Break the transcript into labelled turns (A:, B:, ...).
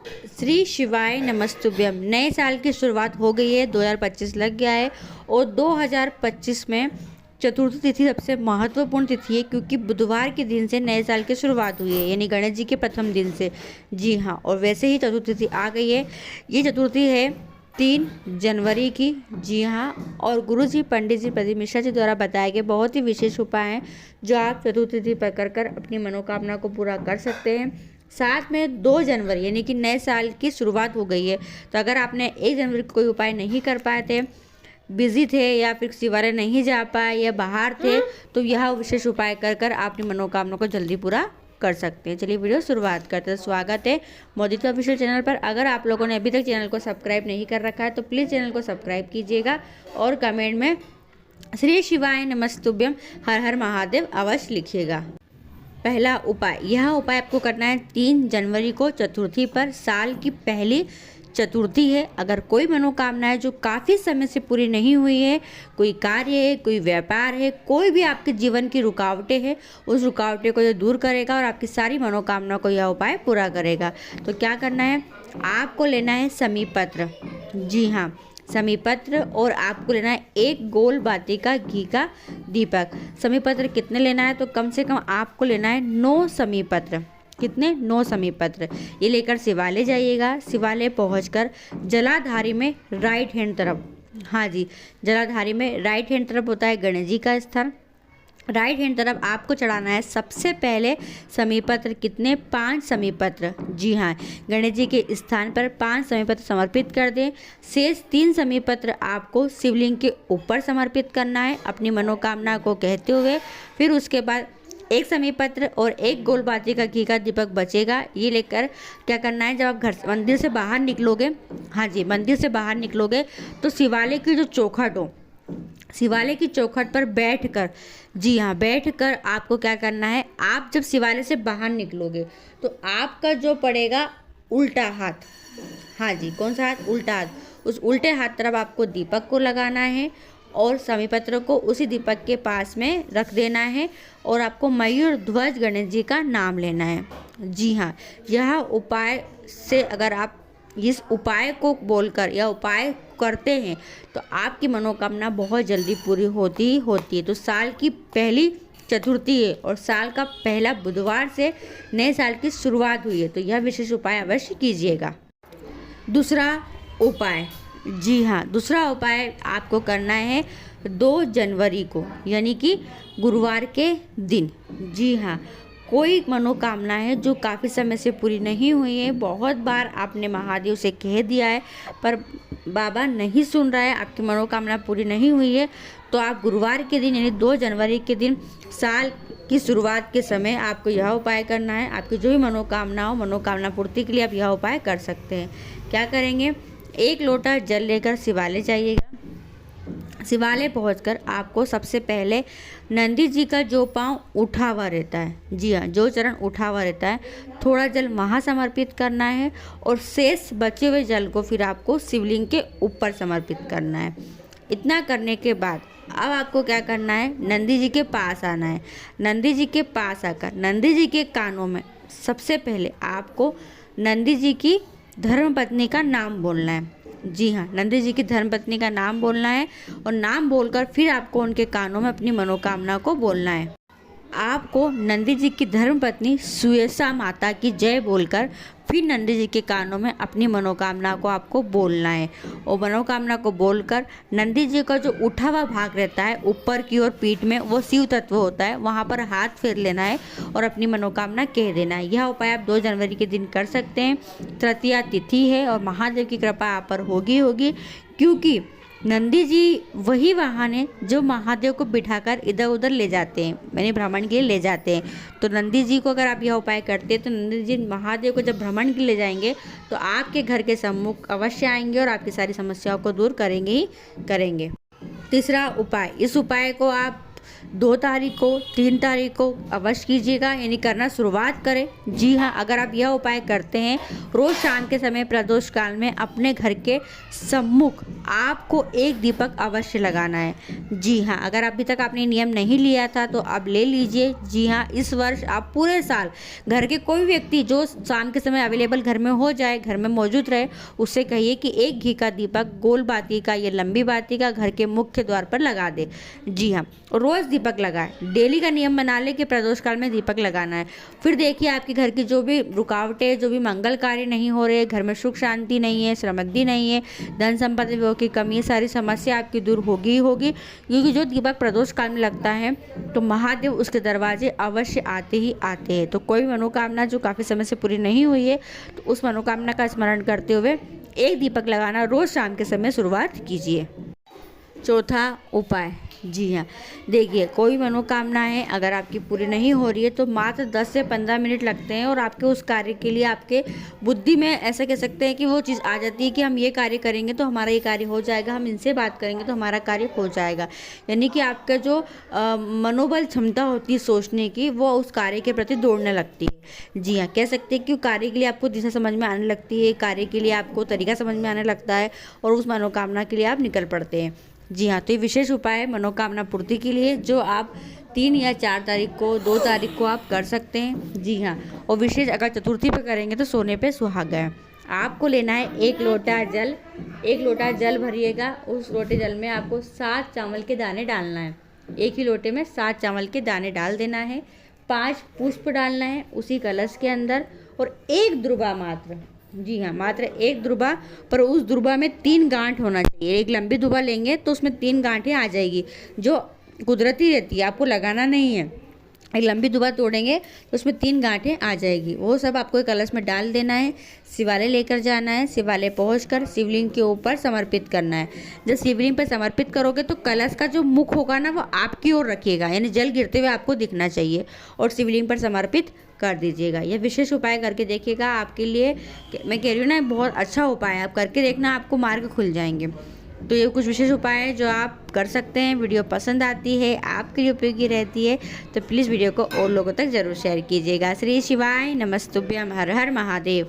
A: श्री शिवाय नमस्तुभ्यम। नए साल की शुरुआत हो गई है, 2025 लग गया है और 2025 में चतुर्थी तिथि सबसे महत्वपूर्ण तिथि है क्योंकि बुधवार के दिन से नए साल की शुरुआत हुई है, यानी गणेश जी के प्रथम दिन से। जी हाँ, और वैसे ही चतुर्थी तिथि आ गई है। ये चतुर्थी है 3 जनवरी की। जी हाँ, और गुरु जी पंडित जी प्रदीप मिश्रा जी द्वारा बताए गए बहुत ही विशेष उपाय हैं जो आप चतुर्थी तिथि पर कर अपनी मनोकामना को पूरा कर सकते हैं। साथ में 2 जनवरी यानी कि नए साल की शुरुआत हो गई है, तो अगर आपने 1 जनवरी को कोई उपाय नहीं कर पाए थे, बिजी थे या फिर शिवालय नहीं जा पाए या बाहर थे, तो यह विशेष उपाय कर आप अपनी मनोकामना को जल्दी पूरा कर सकते हैं। चलिए वीडियो शुरुआत करते हैं। स्वागत है मोदी का ऑफिशियल चैनल पर। अगर आप लोगों ने अभी तक चैनल को सब्सक्राइब नहीं कर रखा है तो प्लीज़ चैनल को सब्सक्राइब कीजिएगा और कमेंट में श्री शिवाय नमस्तुभ्यम हर हर महादेव अवश्य लिखिएगा। पहला उपाय, यह उपाय आपको करना है 3 जनवरी को चतुर्थी पर। साल की पहली चतुर्थी है। अगर कोई मनोकामना है जो काफ़ी समय से पूरी नहीं हुई है, कोई कार्य है, कोई व्यापार है, कोई भी आपके जीवन की रुकावटें हैं, उस रुकावटें को ये दूर करेगा और आपकी सारी मनोकामना को यह उपाय पूरा करेगा। तो क्या करना है, आपको लेना है समीपत्र। जी हाँ, समीपत्र, और आपको लेना है 1 गोल बाती का घी का दीपक। समीपत्र कितने लेना है, तो कम से कम आपको लेना है 9 समीपत्र। कितने? 9 समीपत्र। ये लेकर शिवालय जाइएगा। शिवालय पहुंचकर जलाधारी में राइट हैंड तरफ, हाँ जी, जलाधारी में राइट हैंड तरफ होता है गणेश जी का स्थान। राइट हैंड तरफ आपको चढ़ाना है सबसे पहले समीपत्र। कितने? 5 समीपत्र। जी हाँ, गणेश जी के स्थान पर 5 समीपत्र समर्पित कर दें। शेष 3 समीपत्र आपको शिवलिंग के ऊपर समर्पित करना है अपनी मनोकामना को कहते हुए। फिर उसके बाद 1 समीपत्र और 1 गोल बाती का घी का दीपक बचेगा। ये लेकर क्या करना है, जब आप मंदिर से बाहर निकलोगे, हाँ जी, मंदिर से बाहर निकलोगे तो शिवालय की जो चौखट हो, शिवालय की चौखट पर बैठकर, जी हाँ, बैठकर आपको क्या करना है, आप जब शिवालय से बाहर निकलोगे तो आपका जो पड़ेगा उल्टा हाथ, हाँ जी, कौन सा हाथ? उल्टा हाथ। उस उल्टे हाथ तरफ आपको दीपक को लगाना है और समीपत्र को उसी दीपक के पास में रख देना है और आपको मयूर ध्वज गणेश जी का नाम लेना है। जी हाँ, यह उपाय से अगर आप इस उपाय को बोलकर यह उपाय करते हैं तो आपकी मनोकामना बहुत जल्दी पूरी होती है। तो साल की पहली चतुर्थी है और साल का पहला बुधवार से नए साल की शुरुआत हुई है, तो यह विशेष उपाय अवश्य कीजिएगा। दूसरा उपाय, जी हाँ, दूसरा उपाय आपको करना है 2 जनवरी को, यानी कि गुरुवार के दिन। जी हाँ, कोई मनोकामना है जो काफ़ी समय से पूरी नहीं हुई है, बहुत बार आपने महादेव से कह दिया है पर बाबा नहीं सुन रहा है, आपकी मनोकामना पूरी नहीं हुई है, तो आप गुरुवार के दिन यानी 2 जनवरी के दिन साल की शुरुआत के समय आपको यह उपाय करना है। आपकी जो भी मनोकामना हो, मनोकामना पूर्ति के लिए आप यह उपाय कर सकते हैं। क्या करेंगे, 1 लोटा जल लेकर शिवालय जाइएगा। शिवालय पहुंचकर आपको सबसे पहले नंदी जी का जो पांव उठा हुआ रहता है, जी हाँ, जो चरण उठा हुआ रहता है, थोड़ा जल वहाँ समर्पित करना है और शेष बचे हुए जल को फिर आपको शिवलिंग के ऊपर समर्पित करना है। इतना करने के बाद अब आपको क्या करना है, नंदी जी के पास आना है। नंदी जी के पास आकर नंदी जी के कानों में सबसे पहले आपको नंदी जी की धर्मपत्नी का नाम बोलना है। जी हाँ, नंदी जी की धर्मपत्नी का नाम बोलना है और नाम बोलकर फिर आपको उनके कानों में अपनी मनोकामना को बोलना है। आपको नंदी जी की धर्मपत्नी सुयसा माता की जय बोलकर फिर नंदी जी के कानों में अपनी मनोकामना को आपको बोलना है और मनोकामना को बोलकर नंदी जी का जो उठा हुआ भाग रहता है ऊपर की ओर पीठ में, वो शिव तत्व होता है, वहाँ पर हाथ फेर लेना है और अपनी मनोकामना कह देना है। यह उपाय आप 2 जनवरी के दिन कर सकते हैं। तृतीया तिथि है और महादेव की कृपा आप पर होगी क्योंकि नंदी जी वही वाहन है जो महादेव को बिठाकर इधर उधर ले जाते हैं, यानी भ्रमण के लिए ले जाते हैं। तो नंदी जी को अगर आप यह उपाय करते हैं तो नंदी जी महादेव को जब भ्रमण के लिए ले जाएंगे तो आपके घर के सम्मुख अवश्य आएंगे और आपकी सारी समस्याओं को दूर करेंगे ही करेंगे। तीसरा उपाय, इस उपाय को आप 2 तारीख को, 3 तारीख को अवश्य कीजिएगा, यानी करना शुरुआत करें। जी हाँ, अगर आप यह उपाय करते हैं रोज़ शाम के समय प्रदोष काल में अपने घर के सम्मुख आपको एक दीपक अवश्य लगाना है। जी हाँ, अगर अभी तक आपने नियम नहीं लिया था तो अब ले लीजिए। जी हाँ, इस वर्ष आप पूरे साल घर के कोई व्यक्ति जो शाम के समय अवेलेबल घर में हो जाए, घर में मौजूद रहे, उससे कहिए कि एक घी का दीपक गोल बाती का या लंबी बाती का घर के मुख्य द्वार पर लगा दे। जी हाँ, रोज़ दीपक लगाए। डेली का नियम बना ले कि प्रदोष काल में दीपक लगाना है। फिर देखिए आपके घर की जो भी रुकावटें, जो भी मंगल कार्य नहीं हो रहे, घर में सुख शांति नहीं है, समृद्धि नहीं है, धन संपत्ति की कमी है, सारी समस्या आपकी दूर होगी ही होगी। क्योंकि जो दीपक प्रदोष काल में लगता है तो महादेव उसके दरवाजे अवश्य आते ही आते हैं। तो कोई मनोकामना जो काफ़ी समय से पूरी नहीं हुई है तो उस मनोकामना का स्मरण करते हुए एक दीपक लगाना रोज़ शाम के समय शुरुआत कीजिए। चौथा उपाय, जी हाँ, देखिए कोई मनोकामना है अगर आपकी पूरी नहीं हो रही है तो मात्र 10 से 15 मिनट लगते हैं और आपके उस कार्य के लिए आपके बुद्धि में ऐसा कह सकते हैं कि वो चीज़ आ जाती है कि हम ये कार्य करेंगे तो हमारा ये कार्य हो जाएगा, हम इनसे बात करेंगे तो हमारा कार्य हो जाएगा। यानी कि आपका जो मनोबल क्षमता होती है सोचने की, वो उस कार्य के प्रति दौड़ने लगती है। जी हाँ, कह सकते हैं कि कार्य के लिए आपको दिशा समझ में आने लगती है, कार्य के लिए आपको तरीका समझ में आने लगता है और उस मनोकामना के लिए आप निकल पड़ते हैं। जी हाँ, तो ये विशेष उपाय है मनोकामना पूर्ति के लिए जो आप 3 या 4 तारीख को, 2 तारीख को आप कर सकते हैं। जी हाँ, और विशेष अगर चतुर्थी पर करेंगे तो सोने पे सुहागा है। आपको लेना है 1 लोटा जल भरिएगा। उस लोटे जल में आपको 7 चावल के दाने डालना है। एक ही लोटे में 7 चावल के दाने डाल देना है। 5 पुष्प डालना है उसी कलश के अंदर और 1 द्रुबा मात्र। जी हाँ, मात्र 1 द्रुबा, पर उस द्रुबा में 3 गांठ होना चाहिए। एक लंबी द्रुबा लेंगे तो उसमें 3 गांठें आ जाएगी जो कुदरती रहती है, आपको लगाना नहीं है। एक लंबी दुबा तोड़ेंगे तो उसमें 3 गांठें आ जाएगी। वो सब आपको एक कलश में डाल देना है, शिवालय लेकर जाना है, शिवालय पहुंचकर शिवलिंग के ऊपर समर्पित करना है। जब शिवलिंग पर समर्पित करोगे तो कलश का जो मुख होगा ना वो आपकी ओर रखिएगा, यानी जल गिरते हुए आपको दिखना चाहिए और शिवलिंग पर समर्पित कर दीजिएगा। यह विशेष उपाय करके देखिएगा, आपके लिए मैं कह रही हूँ ना बहुत अच्छा उपाय है, आप करके देखना, आपको मार्ग खुल जाएंगे। तो ये कुछ विशेष उपाय है जो आप कर सकते हैं। वीडियो पसंद आती है, आपके लिए उपयोगी रहती है तो प्लीज़ वीडियो को और लोगों तक ज़रूर शेयर कीजिएगा। श्री शिवाय नमस्तुभ्यम, हर हर महादेव।